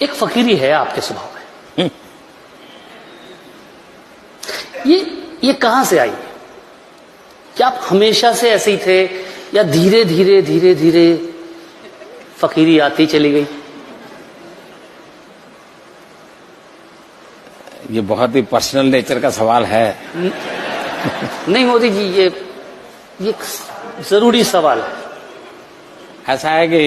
एक फकीरी है आपके स्वभाव में। ये कहां से आई? क्या आप हमेशा से ऐसे ही थे या धीरे धीरे धीरे धीरे फकीरी आती चली गई? ये बहुत ही पर्सनल नेचर का सवाल है। नहीं मोदी जी, ये जरूरी सवाल है। ऐसा है कि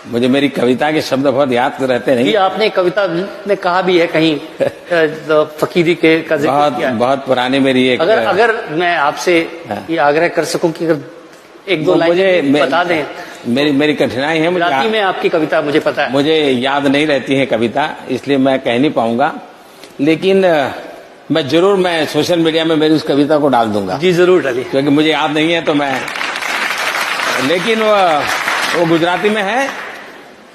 मुझे मेरी कविता के शब्द बहुत याद रहते नहीं। आपने कविता में कहा भी है कहीं फकीरी के का जिक्र किया है। बहुत पुरानी मेरी एक। अगर मैं आपसे ये आग्रह कर सकूं कि अगर एक दो लाइन बता दें। मेरी कठिनाई है, गुजराती में आपकी कविता मुझे पता है, मुझे याद नहीं रहती है कविता, इसलिए मैं कह नहीं पाऊंगा, लेकिन मैं सोशल मीडिया में मेरी उस कविता को डाल दूंगा। जी जरूर डालिए, क्योंकि मुझे याद नहीं है तो मैं, लेकिन वो गुजराती में है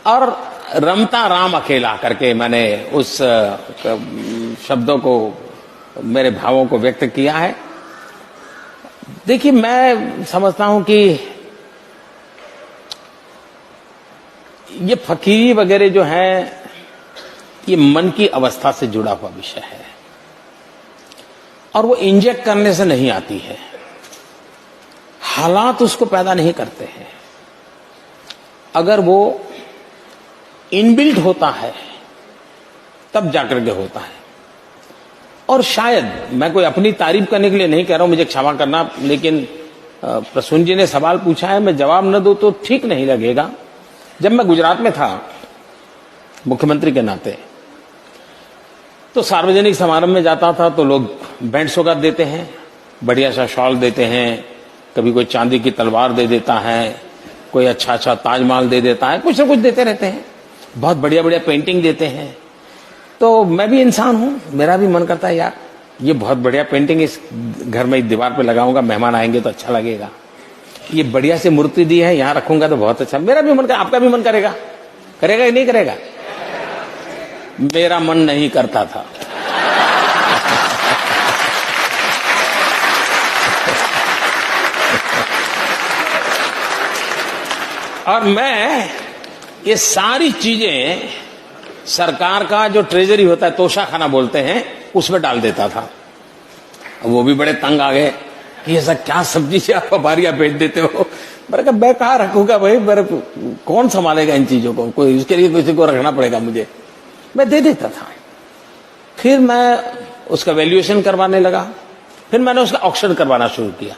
और रमता राम अकेला करके मैंने उस शब्दों को, मेरे भावों को व्यक्त किया है। देखिए, मैं समझता हूं कि ये फकीरी वगैरह जो है ये मन की अवस्था से जुड़ा हुआ विषय है और वो इंजेक्ट करने से नहीं आती है, हालात उसको पैदा नहीं करते हैं। अगर वो इनबिल्ट होता है तब जाकर के होता है। और शायद मैं कोई अपनी तारीफ करने के लिए नहीं कह रहा हूं, मुझे क्षमा करना, लेकिन प्रसून जी ने सवाल पूछा है, मैं जवाब न दूं तो ठीक नहीं लगेगा। जब मैं गुजरात में था मुख्यमंत्री के नाते, तो सार्वजनिक समारोह में जाता था तो लोग बैंड सौगात देते हैं, बढ़िया सा शॉल देते हैं, कभी कोई चांदी की तलवार दे देता है, कोई अच्छा अच्छा ताजमहल दे देता है, कुछ न कुछ देते रहते हैं, बहुत बढ़िया बढ़िया पेंटिंग देते हैं। तो मैं भी इंसान हूं, मेरा भी मन करता है यार ये बहुत बढ़िया पेंटिंग इस घर में दीवार पे लगाऊंगा, मेहमान आएंगे तो अच्छा लगेगा, ये बढ़िया से मूर्ति दी है यहां रखूंगा तो बहुत अच्छा। मेरा भी मन करेगा, आपका भी मन करेगा, करेगा कि नहीं करेगा? मेरा मन नहीं करता था। और मैं ये सारी चीजें सरकार का जो ट्रेजरी होता है, तोशाखाना बोलते हैं, उसमें डाल देता था। वो भी बड़े तंग आ गए कि ऐसा क्या सब्जी से आप बारियां बेच देते हो। मैंने कहा मैं कहाँ रखूंगा भाई, मेरे कौन संभालेगा इन चीजों को, कोई उसके लिए किसी को रखना पड़ेगा मुझे। मैं दे देता था। फिर मैं उसका वैल्यूएशन करवाने लगा, फिर मैंने उसका ऑक्शन करवाना शुरू किया।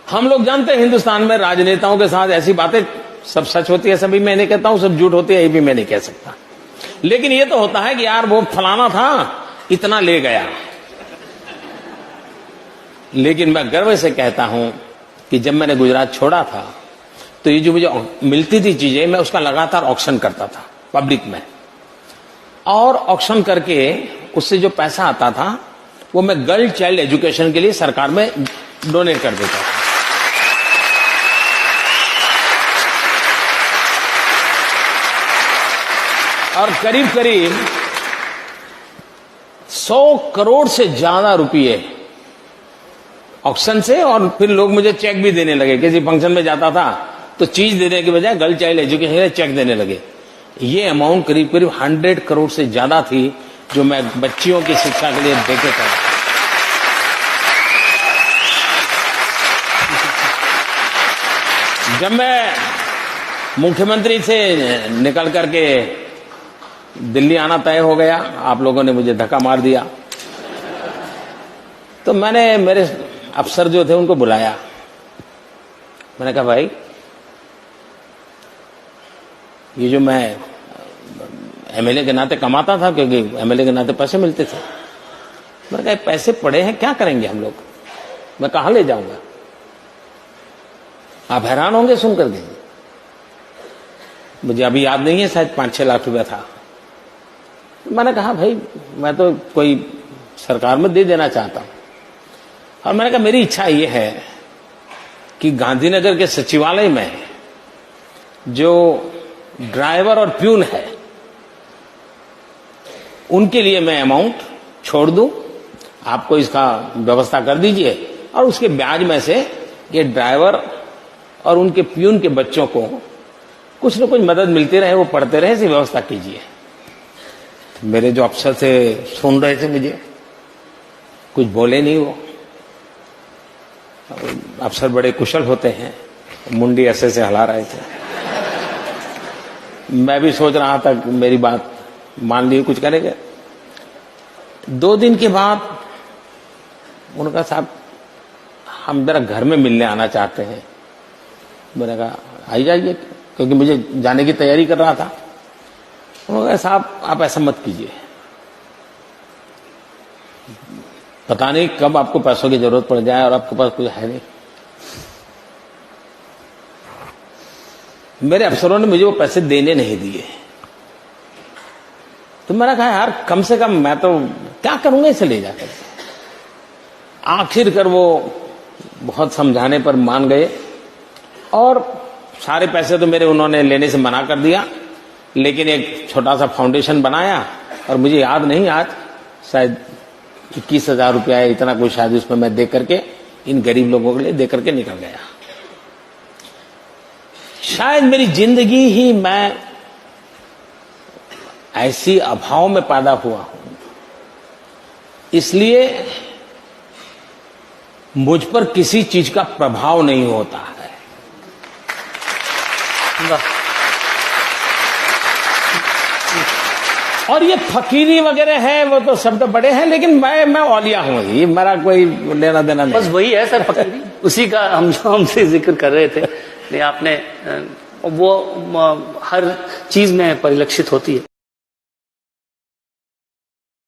हम लोग जानते हैं हिंदुस्तान में राजनेताओं के साथ ऐसी बातें सब सच होती है, सभी मैं नहीं कहता हूं, सब झूठ होती है, ये भी मैं नहीं कह सकता। लेकिन ये तो होता है कि यार वो फलाना था, इतना ले गया। लेकिन मैं गर्व से कहता हूं कि जब मैंने गुजरात छोड़ा था तो ये जो मुझे मिलती थी चीजें, मैं उसका लगातार ऑक्शन करता था पब्लिक में, और ऑक्शन करके उससे जो पैसा आता था वो मैं गर्ल चाइल्ड एजुकेशन के लिए सरकार में डोनेट कर देता था। और करीब करीब 100 करोड़ से ज्यादा रुपये ऑक्शन से, और फिर लोग मुझे चेक भी देने लगे। किसी फंक्शन में जाता था तो चीज देने के बजाय गर्ल चाइल्ड एजुकेशन के लिए चेक देने लगे। ये अमाउंट करीब करीब 100 करोड़ से ज्यादा थी जो मैं बच्चियों की शिक्षा के लिए देके था। जब मैं मुख्यमंत्री से निकल करके दिल्ली आना तय हो गया, आप लोगों ने मुझे धक्का मार दिया, तो मैंने मेरे अफसर जो थे उनको बुलाया। मैंने कहा भाई, ये जो मैं एमएलए के नाते कमाता था, क्योंकि एमएलए के नाते पैसे मिलते थे, मैंने कहा पैसे पड़े हैं, क्या करेंगे हम लोग, मैं कहां ले जाऊंगा? आप हैरान होंगे सुनकर के, मुझे अभी याद नहीं है, शायद 5-6 लाख रुपया था। मैंने कहा भाई मैं तो कोई सरकार में दे देना चाहता हूं, और मैंने कहा मेरी इच्छा ये है कि गांधीनगर के सचिवालय में जो ड्राइवर और प्यून है उनके लिए मैं अमाउंट छोड़ दूं, आपको इसका व्यवस्था कर दीजिए, और उसके ब्याज में से ये ड्राइवर और उनके प्यून के बच्चों को कुछ न कुछ मदद मिलती रहे, वो पढ़ते रहे, ऐसी व्यवस्था कीजिए। मेरे जो अफसर से सुन रहे थे मुझे, कुछ बोले नहीं वो। अफसर बड़े कुशल होते हैं, मुंडी ऐसे से हिला रहे थे। मैं भी सोच रहा था कि मेरी बात मान ली, कुछ करेंगे। 2 दिन के बाद उन्होंने कहा साहब हम जरा घर में मिलने आना चाहते हैं। मैंने कहा आई जाइए, क्योंकि मुझे जाने की तैयारी कर रहा था। उन्होंने कहा साहब आप ऐसा मत कीजिए, पता नहीं कब आपको पैसों की जरूरत पड़ जाए और आपके पास कुछ है नहीं। मेरे अफसरों ने मुझे वो पैसे देने नहीं दिए। तो मैंने कहा यार कम से कम मैं तो क्या करूंगा इसे ले जाकर। आखिरकार वो बहुत समझाने पर मान गए और सारे पैसे तो मेरे उन्होंने लेने से मना कर दिया, लेकिन एक छोटा सा फाउंडेशन बनाया और मुझे याद नहीं आज शायद 21,000 रुपया है, इतना कुछ शायद उसमें मैं दे करके इन गरीब लोगों के लिए दे करके निकल गया। शायद मेरी जिंदगी ही मैं ऐसी अभाव में पैदा हुआ हूं, इसलिए मुझ पर किसी चीज का प्रभाव नहीं होता है। और ये फकीरी वगैरह है वो तो शब्द बड़े हैं, लेकिन मैं औलिया हूं, ये मेरा कोई लेना देना नहीं। बस वही है सर फकीरी, उसी का हम हमसे जिक्र कर रहे थे। नहीं आपने वो हर चीज में परिलक्षित होती है।